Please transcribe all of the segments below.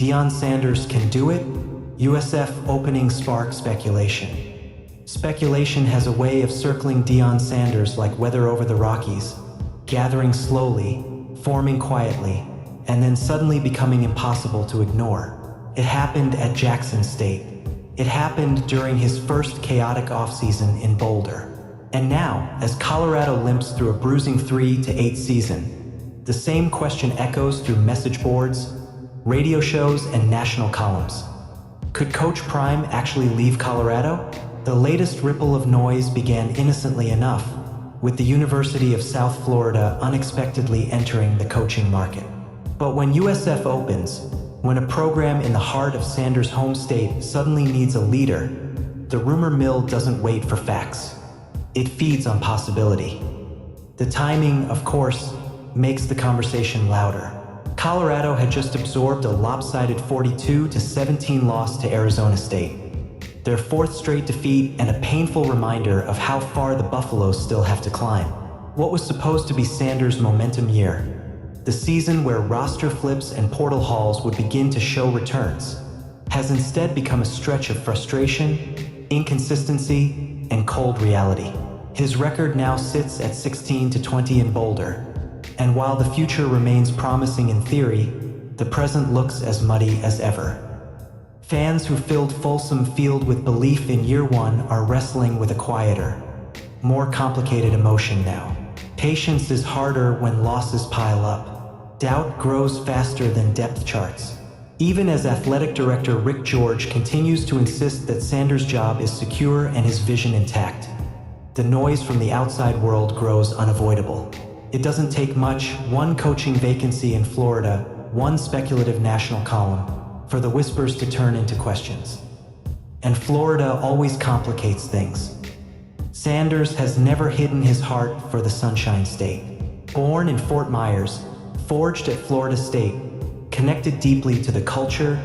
Deion Sanders can do it? USF opening spark speculation. Speculation has a way of circling Deion Sanders like weather over the Rockies, gathering slowly, forming quietly, and then suddenly becoming impossible to ignore. It happened at Jackson State. It happened during his first chaotic offseason in Boulder. And now, as Colorado limps through a bruising 3-8 season, the same question echoes through message boards, radio shows, and national columns. Could Coach Prime actually leave Colorado? The latest ripple of noise began innocently enough, with the University of South Florida unexpectedly entering the coaching market. But when USF opens, when a program in the heart of Sanders' home state suddenly needs a leader, the rumor mill doesn't wait for facts. It feeds on possibility. The timing, of course, makes the conversation louder. Colorado had just absorbed a lopsided 42-17 loss to Arizona State, their fourth straight defeat and a painful reminder of how far the Buffaloes still have to climb. What was supposed to be Sanders' momentum year, the season where roster flips and portal hauls would begin to show returns, has instead become a stretch of frustration, inconsistency, and cold reality. His record now sits at 16-20 in Boulder, and while the future remains promising in theory, the present looks as muddy as ever. Fans who filled Folsom Field with belief in year one are wrestling with a quieter, more complicated emotion now. Patience is harder when losses pile up. Doubt grows faster than depth charts. Even as athletic director Rick George continues to insist that Sanders' job is secure and his vision intact, the noise from the outside world grows unavoidable. It doesn't take much, one coaching vacancy in Florida, one speculative national column, for the whispers to turn into questions. And Florida always complicates things. Sanders has never hidden his heart for the Sunshine State. Born in Fort Myers, forged at Florida State, connected deeply to the culture,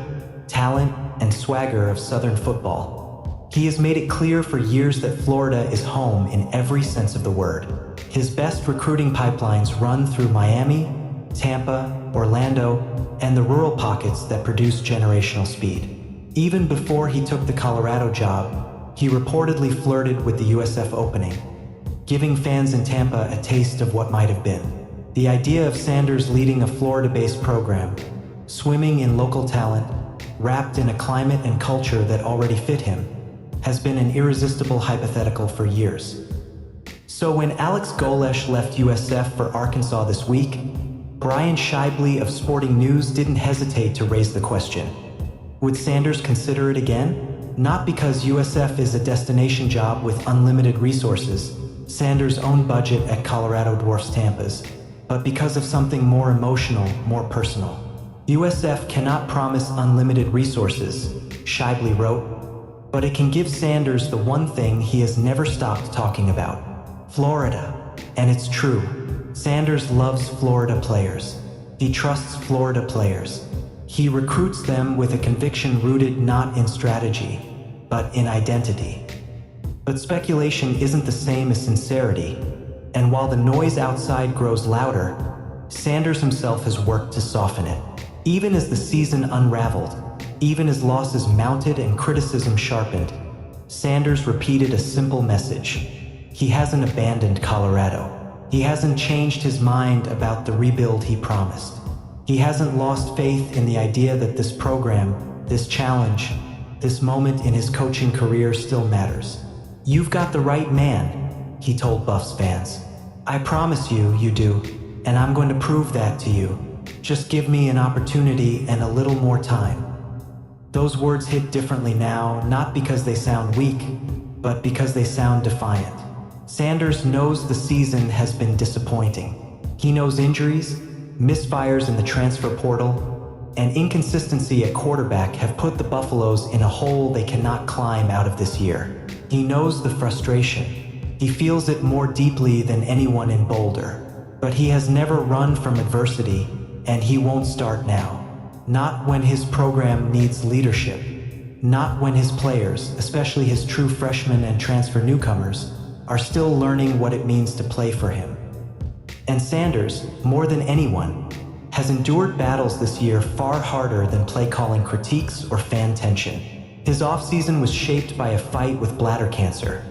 talent, and swagger of Southern football. He has made it clear for years that Florida is home in every sense of the word. His best recruiting pipelines run through Miami, Tampa, Orlando, and the rural pockets that produce generational speed. Even before he took the Colorado job, he reportedly flirted with the USF opening, giving fans in Tampa a taste of what might have been. The idea of Sanders leading a Florida-based program, swimming in local talent, wrapped in a climate and culture that already fit him, has been an irresistible hypothetical for years. So when Alex Golesh left USF for Arkansas this week, Brian Shibley of Sporting News didn't hesitate to raise the question. Would Sanders consider it again? Not because USF is a destination job with unlimited resources, Sanders' own budget at Colorado dwarfs Tampa's, but because of something more emotional, more personal. USF cannot promise unlimited resources, Shibley wrote, but it can give Sanders the one thing he has never stopped talking about: Florida. And it's true. Sanders loves Florida players. He trusts Florida players. He recruits them with a conviction rooted not in strategy, but in identity. But speculation isn't the same as sincerity, and while the noise outside grows louder, Sanders himself has worked to soften it. Even as the season unraveled, even as losses mounted and criticism sharpened, Sanders repeated a simple message. He hasn't abandoned Colorado. He hasn't changed his mind about the rebuild he promised. He hasn't lost faith in the idea that this program, this challenge, this moment in his coaching career still matters. "You've got the right man," he told Buffs fans. "I promise you, you do, and I'm going to prove that to you. Just give me an opportunity and a little more time." Those words hit differently now, not because they sound weak, but because they sound defiant. Sanders knows the season has been disappointing. He knows injuries, misfires in the transfer portal, and inconsistency at quarterback have put the Buffaloes in a hole they cannot climb out of this year. He knows the frustration. He feels it more deeply than anyone in Boulder. But he has never run from adversity, and he won't start now. Not when his program needs leadership. Not when his players, especially his true freshmen and transfer newcomers, are still learning what it means to play for him. And Sanders, more than anyone, has endured battles this year far harder than play-calling critiques or fan tension. His offseason was shaped by a fight with bladder cancer,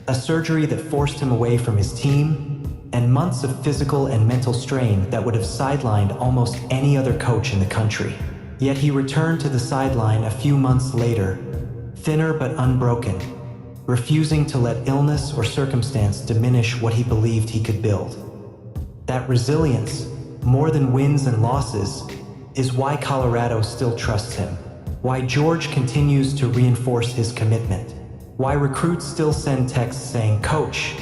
a surgery that forced him away from his team, and months of physical and mental strain that would have sidelined almost any other coach in the country. Yet he returned to the sideline a few months later, thinner but unbroken, refusing to let illness or circumstance diminish what he believed he could build. That resilience, more than wins and losses, is why Colorado still trusts him, why George continues to reinforce his commitment, why recruits still send texts saying, "Coach,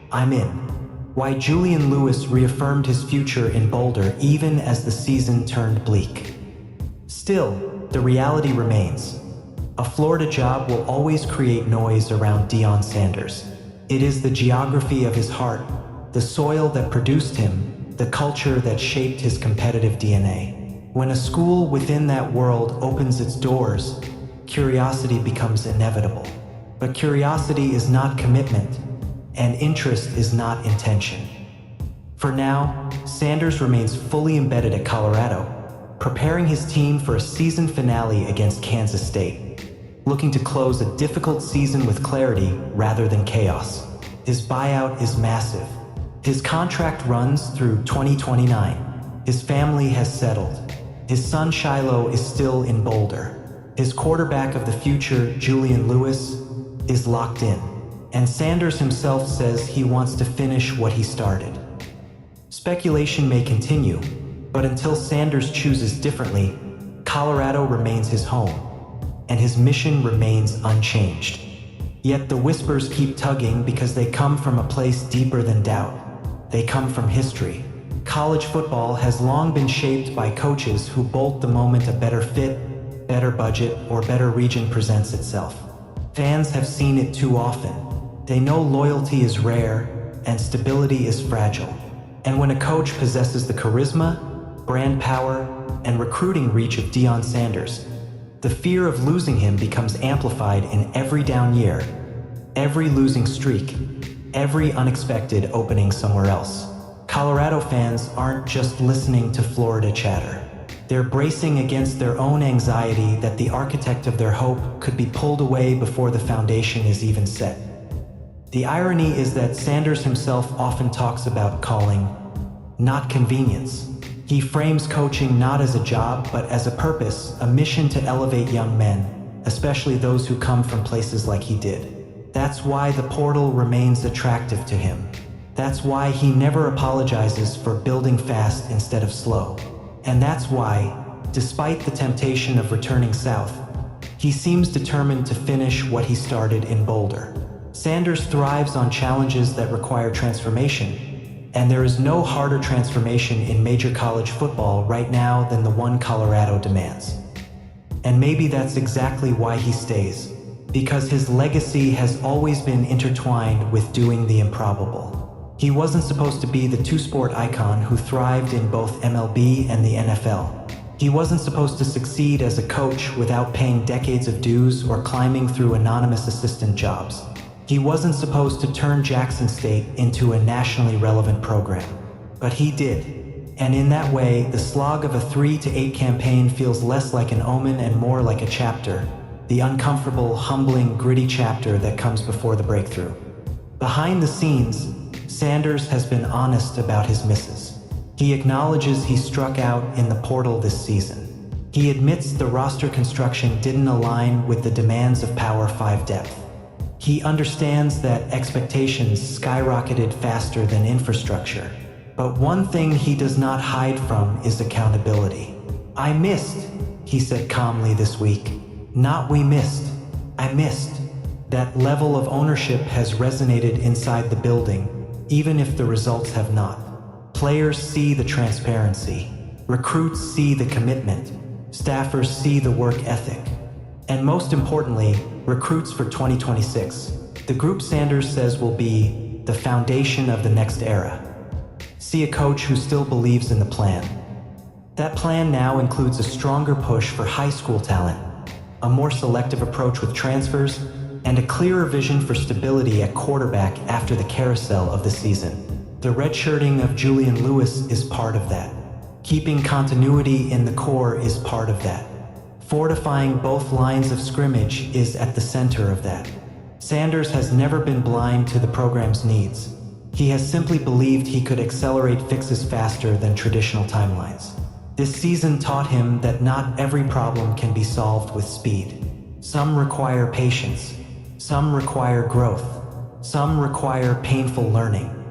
I'm in," why Julian Lewis reaffirmed his future in Boulder even as the season turned bleak. Still, the reality remains. A Florida job will always create noise around Deion Sanders. It is the geography of his heart, the soil that produced him, the culture that shaped his competitive DNA. When a school within that world opens its doors, curiosity becomes inevitable. But curiosity is not commitment, and interest is not intention. For now, Sanders remains fully embedded at Colorado, preparing his team for a season finale against Kansas State, looking to close a difficult season with clarity rather than chaos. His buyout is massive. His contract runs through 2029. His family has settled. His son Shiloh is still in Boulder. His quarterback of the future, Julian Lewis, is locked in. And Sanders himself says he wants to finish what he started. Speculation may continue, but until Sanders chooses differently, Colorado remains his home, and his mission remains unchanged. Yet the whispers keep tugging because they come from a place deeper than doubt. They come from history. College football has long been shaped by coaches who bolt the moment a better fit, better budget, or better region presents itself. Fans have seen it too often. They know loyalty is rare and stability is fragile. And when a coach possesses the charisma, brand power, and recruiting reach of Deion Sanders, the fear of losing him becomes amplified in every down year, every losing streak, every unexpected opening somewhere else. Colorado fans aren't just listening to Florida chatter. They're bracing against their own anxiety that the architect of their hope could be pulled away before the foundation is even set. The irony is that Sanders himself often talks about calling, not convenience. He frames coaching not as a job, but as a purpose, a mission to elevate young men, especially those who come from places like he did. That's why the portal remains attractive to him. That's why he never apologizes for building fast instead of slow. And that's why, despite the temptation of returning south, he seems determined to finish what he started in Boulder. Sanders thrives on challenges that require transformation, and there is no harder transformation in major college football right now than the one Colorado demands. And maybe that's exactly why he stays, because his legacy has always been intertwined with doing the improbable. He wasn't supposed to be the two-sport icon who thrived in both MLB and the NFL. He wasn't supposed to succeed as a coach without paying decades of dues or climbing through anonymous assistant jobs. He wasn't supposed to turn Jackson State into a nationally relevant program. But he did. And in that way, the slog of a 3-8 campaign feels less like an omen and more like a chapter, the uncomfortable, humbling, gritty chapter that comes before the breakthrough. Behind the scenes, Sanders has been honest about his misses. He acknowledges he struck out in the portal this season. He admits the roster construction didn't align with the demands of Power 5 depth. He understands that expectations skyrocketed faster than infrastructure. But one thing he does not hide from is accountability. "I missed," he said calmly this week. Not "we missed, I missed." That level of ownership has resonated inside the building, even if the results have not. Players see the transparency. Recruits see the commitment. Staffers see the work ethic. And most importantly, recruits for 2026, the group Sanders says will be the foundation of the next era. See a coach who still believes in the plan. That plan now includes a stronger push for high school talent, a more selective approach with transfers, and a clearer vision for stability at quarterback after the carousel of the season. The redshirting of Julian Lewis is part of that. Keeping continuity in the core is part of that. Fortifying both lines of scrimmage is at the center of that. Sanders has never been blind to the program's needs. He has simply believed he could accelerate fixes faster than traditional timelines. This season taught him that not every problem can be solved with speed. Some require patience. Some require growth. Some require painful learning.